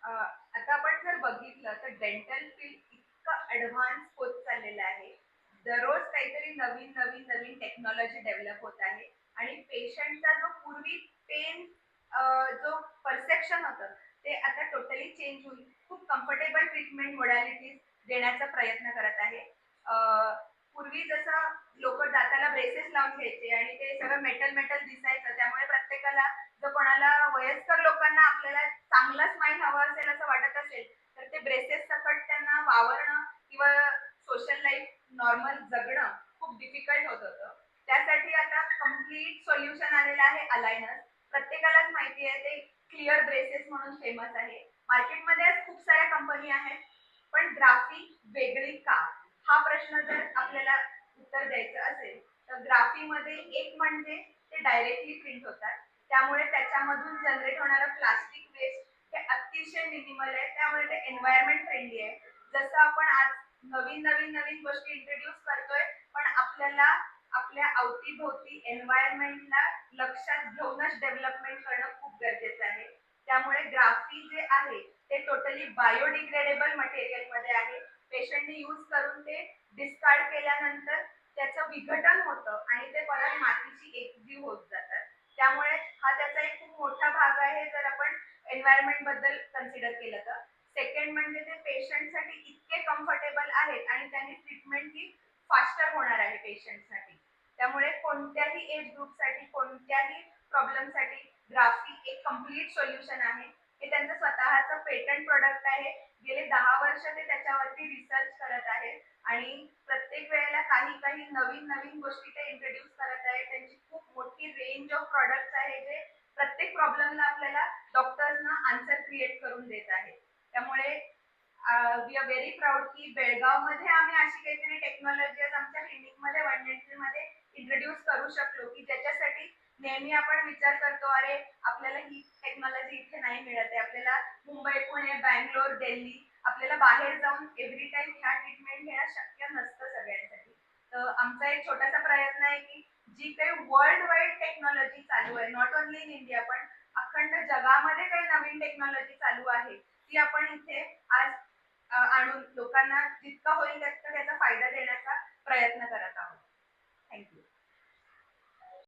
आता आपण जर बघितलं तर डेंटल फील्ड इतकं ॲडव्हान्स होत चाललेलं आहे. दररोज काहीतरी नवीन नवीन नवीन टेक्नॉलॉजी डेव्हलप होत आहे आणि पेशंटचा जो पूर्वी पेन जो परसेप्शन होतं ते आता टोटली चेंज होईल. खूप कम्फर्टेबल ट्रीटमेंट मोडॅलिटीज देण्याचा प्रयत्न करत आहे. पूर्वी जसं लोक दाताला ब्रेसेस लावून घ्यायचे आणि ते सगळं मेटल मेटल दिसायचं, त्यामुळे प्रत्येकाला जर कोणाला वयस्कर लोकांना आपल्याला चांगला स्माईल हवा असेल असं वाटत असेल तर ते ब्रेसेस सकट त्यांना वावरणं किंवा सोशल लाईफ नॉर्मल जगणं खूप डिफिकल्ट होत होतं. त्यासाठी आता कम्प्लीट सोल्युशन आलेलं आहे अलायनर. प्रत्येकालाच माहिती आहे ते क्लिअर ब्रेसेस म्हणून फेमस आहे. मार्केटमध्ये खूप साऱ्या कंपनी आहेत, पण ग्राफी वेगळी का, हा प्रश्न जर आपल्याला उत्तर द्यायचं असेल तर ग्राफीमध्ये एक म्हणजे ते डायरेक्टली प्रिंट होतात, त्यामुळे त्याच्यामधून जनरेट होणारं प्लास्टिक वेस्ट हे अतिशय मिनिमल आहे, त्यामुळे ते एन्व्हायरमेंट फ्रेंडली आहे. जसं आपण आज नवीन नवीन नवीन गोष्टी इंट्रोड्यूस करतोय, पण आपल्याला आपल्या अवतीभोवती एन्व्हायरमेंटला लक्षात घेऊनच डेव्हलपमेंट करणं खूप गरजेचं आहे. त्यामुळे ग्राफी जे आहे ते टोटली बायोडिग्रेडेबल मटेरियल मध्ये आहे. पेशंटने यूज करून ते डिस्कार्ड केल्यानंतर त्याचं विघटन होतं आणि ते परत मातीशी एकजीव होत जातात. त्यामुळे हा त्याचा एक खूप मोठा भाग आहे जर आपण एन्व्हायरमेंट बद्दल कन्सिडर केलं तर. सेकंड म्हणजे ते पेशंटसाठी इतके कम्फर्टेबल आहेत आणि त्यांनी ट्रीटमेंट ही फास्टर होणार आहे पेशंटसाठी. त्यामुळे कोणत्याही एज ग्रुपसाठी कोणत्याही प्रॉब्लेमसाठी ग्राफी एक कम्प्लीट सोल्युशन आहे. हे त्यांचं स्वतःचं पेटंट प्रोडक्ट आहे. गेले 10 वर्ष ते त्याच्यावरती रिसर्च करत आहेत आणि प्रत्येक वेळेला काही काही नवीन नवीन गोष्टी ते इंट्रोड्यूस करत आहेत. त्यांची खूप मोठी रेंज ऑफ प्रॉडक्ट्स आहे जे प्रत्येक प्रॉब्लेमला आपल्याला डॉक्टर्सना आन्सर क्रिएट करून देत आहेत. त्यामुळे वी आर व्हेरी प्राऊड की बेळगावमध्ये आम्ही अशी काहीतरी टेक्नॉलॉजी आमच्या क्लिनिकमध्ये 1 मध्ये इंट्रोड्यूस करू शकलो की ज्याच्यासाठी नेहमी आपण विचार करतो अरे आपल्याला ही टेक्नॉलॉजी इथे नाही मिळत आहे, आपल्याला मुंबई, पुणे, बँगलोर, दिल्ली आपल्याला बाहेर जाऊन एव्हरी टाइम ह्या ट्रीटमेंट घेणं शक्य नसतं सगळ्यांसाठी. तर आमचा एक छोटासा प्रयत्न आहे की जी काही वर्ल्ड वाईड टेक्नॉलॉजी चालू आहे, नॉट ओनली इन इंडिया पण अखंड जगामध्ये काही नवीन टेक्नॉलॉजी चालू आहे ती आपण इथे आज आणून लोकांना जितका होईल तितका त्याचा फायदा देण्याचा प्रयत्न करत आहोत. थँक्यू.